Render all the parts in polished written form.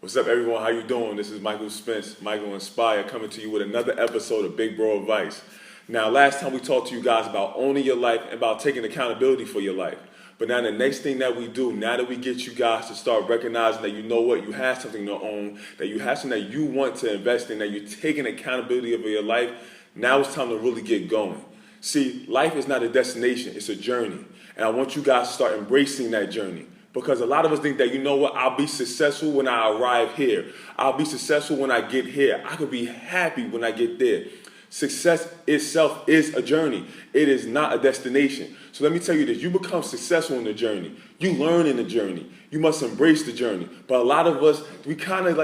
What's up, everyone? How you doing? This is Spence, MichaelInspire, coming to you with another episode of Big Bro Advice. Now, last time we talked to you guys about owning your life and about taking accountability for your life. But now the next thing that we do, now that we get you guys to start recognizing that you know what, you have something to own, that you have something that you want to invest in, that you're taking accountability over your life, now it's time to really get going. See, life is not a destination, it's a journey. And I want you guys to start embracing that journey. Because a lot of us think that, you know what, I'll be successful when I arrive here. I'll be successful when I get here. I could be happy when I get there. Success itself is a journey. It is not a destination. So let me tell you this, you become successful in the journey. You learn in the journey. You must embrace the journey. But a lot of us, we kind of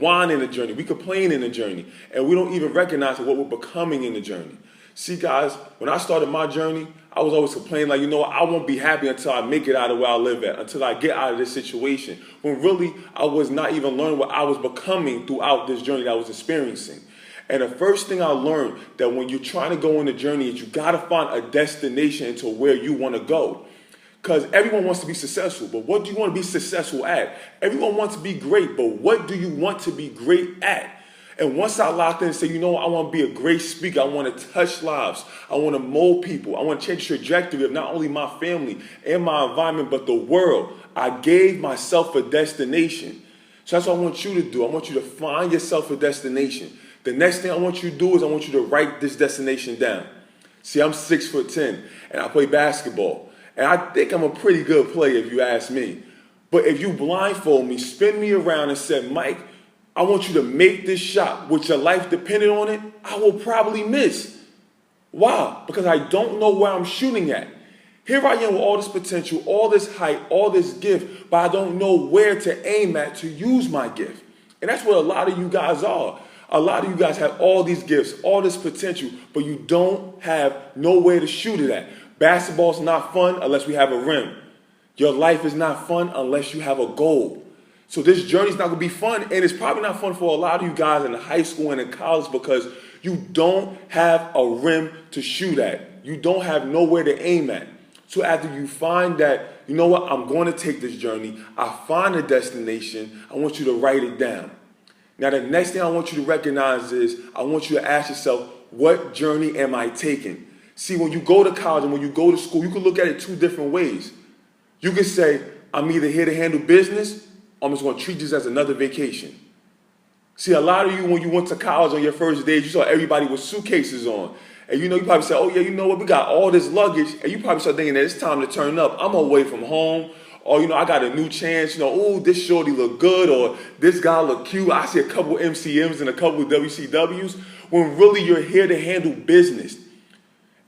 whine in the journey. We complain in the journey. And we don't even recognize what we're becoming in the journey. See, guys, when I started my journey, I was always complaining I won't be happy until I make it out of where I live at, until I get out of this situation. When really, I was not even learning what I was becoming throughout this journey that I was experiencing. And the first thing I learned that when you're trying to go on the journey is you got to find a destination into where you want to go. Because everyone wants to be successful, but what do you want to be successful at? Everyone wants to be great, but what do you want to be great at? And once I locked in and said, I want to be a great speaker. I want to touch lives. I want to mold people. I want to change the trajectory of not only my family and my environment, but the world. I gave myself a destination. So that's what I want you to do. I want you to find yourself a destination. The next thing I want you to do is I want you to write this destination down. See, I'm 6'10", and I play basketball. And I think I'm a pretty good player if you ask me. But if you blindfold me, spin me around and said, Mike, I want you to make this shot, with your life depending on it, I will probably miss. Why? Because I don't know where I'm shooting at. Here I am with all this potential, all this height, all this gift, but I don't know where to aim at to use my gift. And that's what a lot of you guys are. A lot of you guys have all these gifts, all this potential, but you don't have nowhere to shoot it at. Basketball's not fun unless we have a rim. Your life is not fun unless you have a goal. So this journey's not going to be fun, and it's probably not fun for a lot of you guys in high school and in college because you don't have a rim to shoot at. You don't have nowhere to aim at. So after you find that, I'm going to take this journey, I find a destination, I want you to write it down. Now the next thing I want you to recognize is I want you to ask yourself, what journey am I taking? See, when you go to college and when you go to school, you can look at it two different ways. You can say, I'm either here to handle business, I'm just going to treat this as another vacation. See, a lot of you, when you went to college on your first days, you saw everybody with suitcases on. And you probably said, oh yeah, you know what, we got all this luggage. And you probably start thinking that it's time to turn up. I'm away from home. Or, I got a new chance. Oh, this shorty look good. Or this guy look cute. I see a couple MCMs and a couple of WCWs. When really you're here to handle business.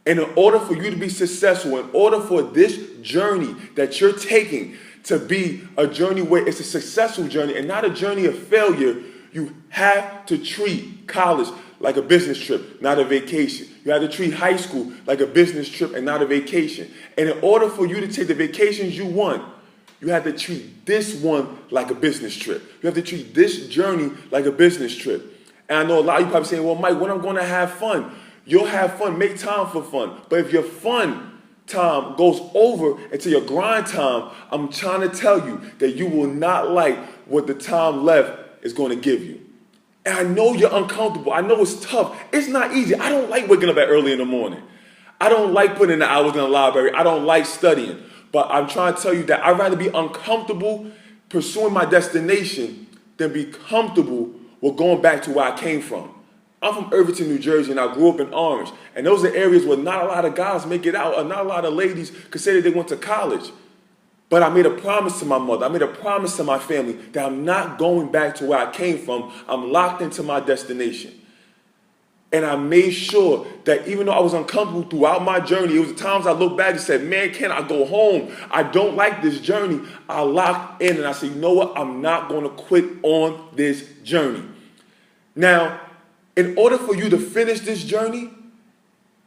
And in order for you to be successful, in order for this journey that you're taking to be a journey where it's a successful journey and not a journey of failure, you have to treat college like a business trip, not a vacation. You have to treat high school like a business trip and not a vacation. And in order for you to take the vacations you want, you have to treat this one like a business trip. You have to treat this journey like a business trip. And I know a lot of you probably saying, well, Mike, when I'm going to have fun? You'll have fun. Make time for fun. But if your fun time goes over into your grind time, I'm trying to tell you that you will not like what the time left is going to give you. And I know you're uncomfortable. I know it's tough. It's not easy. I don't like waking up that early in the morning. I don't like putting in the hours in the library. I don't like studying. But I'm trying to tell you that I'd rather be uncomfortable pursuing my destination than be comfortable with going back to where I came from. I'm from Irvington, New Jersey, and I grew up in Orange. And those are areas where not a lot of guys make it out, or not a lot of ladies could say that they went to college. But I made a promise to my mother, I made a promise to my family that I'm not going back to where I came from. I'm locked into my destination. And I made sure that even though I was uncomfortable throughout my journey, it was the times I looked back and said, man, can I go home? I don't like this journey. I locked in and I said, you know what? I'm not going to quit on this journey. Now, in order for you to finish this journey,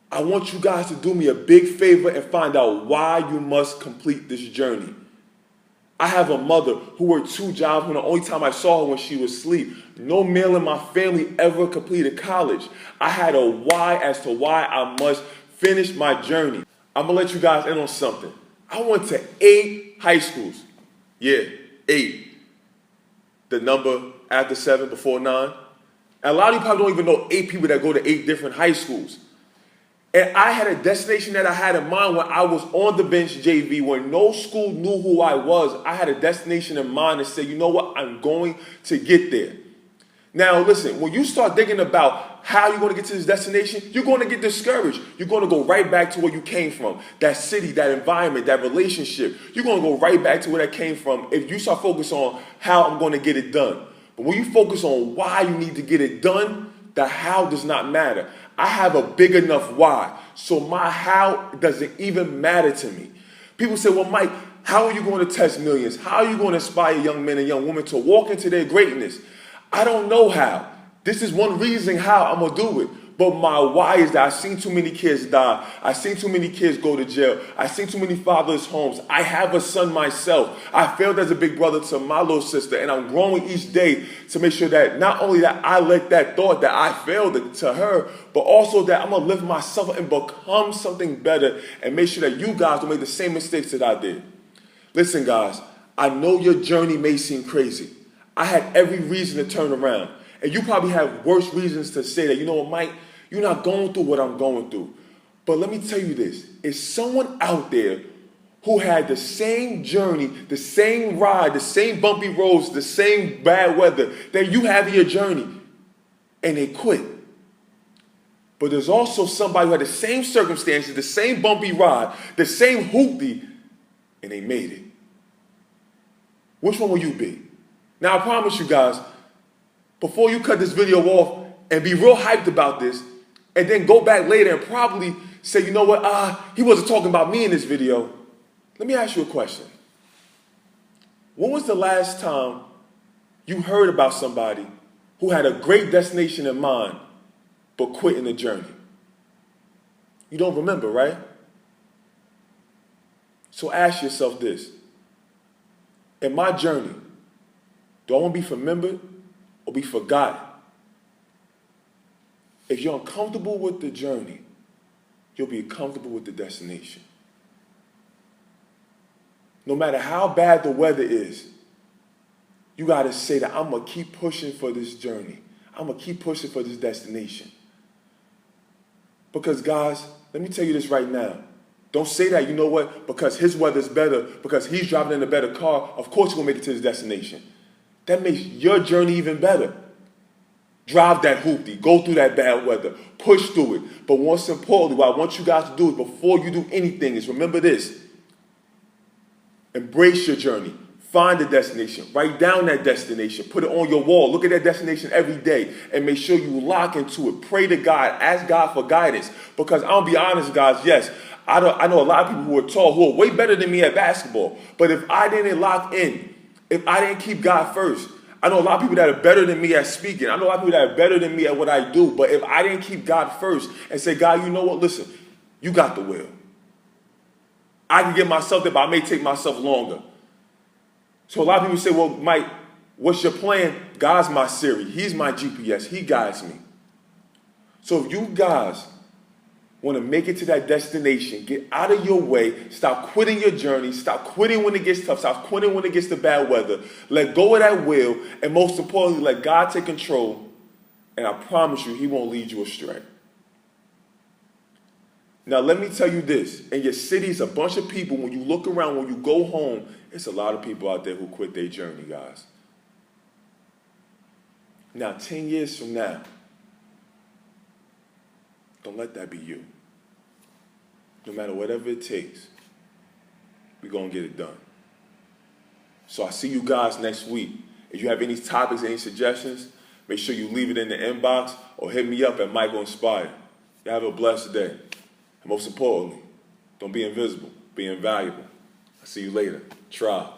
I want you guys to do me a big favor and find out why you must complete this journey. I have a mother who worked 2 jobs when the only time I saw her when she was asleep. No male in my family ever completed college. I had a why as to why I must finish my journey. I'm going to let you guys in on something. I went to 8 high schools. Yeah, 8. the number after 7 before 9? And a lot of you probably don't even know 8 people that go to 8 different high schools. And I had a destination that I had in mind when I was on the bench JV, when no school knew who I was. I had a destination in mind to say, you know what, I'm going to get there. Now listen, when you start thinking about how you're going to get to this destination, you're going to get discouraged. You're going to go right back to where you came from. That city, that environment, that relationship. You're going to go right back to where that came from if you start focusing on how I'm going to get it done. But when you focus on why you need to get it done, the how does not matter. I have a big enough why, so my how doesn't even matter to me. People say, well, Mike, how are you going to touch millions? How are you going to inspire young men and young women to walk into their greatness? I don't know how. This is one reason how I'm going to do it. But my why is that I've seen too many kids die. I've seen too many kids go to jail. I've seen too many fatherless homes. I have a son myself. I failed as a big brother to my little sister, and I'm growing each day to make sure that not only that I let that thought that I failed to her, but also that I'm going to lift myself up and become something better and make sure that you guys don't make the same mistakes that I did. Listen, guys, I know your journey may seem crazy. I had every reason to turn around. And you probably have worse reasons to say that, you know what, Mike, you're not going through what I'm going through. But let me tell you this. Is someone out there who had the same journey, the same ride, the same bumpy roads, the same bad weather that you have in your journey, and they quit? But there's also somebody who had the same circumstances, the same bumpy ride, the same hoopty, and they made it. Which one will you be? Now, I promise you guys, before you cut this video off and be real hyped about this, and then go back later and probably say, you know what, he wasn't talking about me in this video. Let me ask you a question. When was the last time you heard about somebody who had a great destination in mind, but quit in the journey? You don't remember, right? So ask yourself this. In my journey, do I want to be remembered or be forgotten? If you're uncomfortable with the journey, you'll be comfortable with the destination. No matter how bad the weather is, you got to say that I'm going to keep pushing for this journey. I'm going to keep pushing for this destination. Because guys, let me tell you this right now. Don't say that, you know what, because his weather's better, because he's driving in a better car, of course you're going to make it to his destination. That makes your journey even better. Drive that hoopty, go through that bad weather, push through it. But most importantly, what I want you guys to do is before you do anything is remember this. Embrace your journey. Find the destination. Write down that destination. Put it on your wall. Look at that destination every day and make sure you lock into it. Pray to God. Ask God for guidance. Because I'll be honest, guys, yes, I know a lot of people who are tall who are way better than me at basketball. But if I didn't lock in, if I didn't keep God first, I know a lot of people that are better than me at speaking. I know a lot of people that are better than me at what I do. But if I didn't keep God first and say, God, you know what? Listen, you got the will. I can get myself there, but I may take myself longer. So a lot of people say, well, Mike, what's your plan? God's my Siri. He's my GPS. He guides me. So if you guys want to make it to that destination, get out of your way, stop quitting your journey, stop quitting when it gets tough, stop quitting when it gets to bad weather, let go of that will, and most importantly, let God take control, and I promise you, he won't lead you astray. Now, let me tell you this. In your city, it's a bunch of people. When you look around, when you go home, it's a lot of people out there who quit their journey, guys. Now, 10 years from now, don't let that be you. No matter whatever it takes, we're going to get it done. So I'll see you guys next week. If you have any topics, any suggestions, make sure you leave it in the inbox or hit me up at MichaelInspire. Y'all have a blessed day. And most importantly, don't be invisible. Be invaluable. I'll see you later. Try.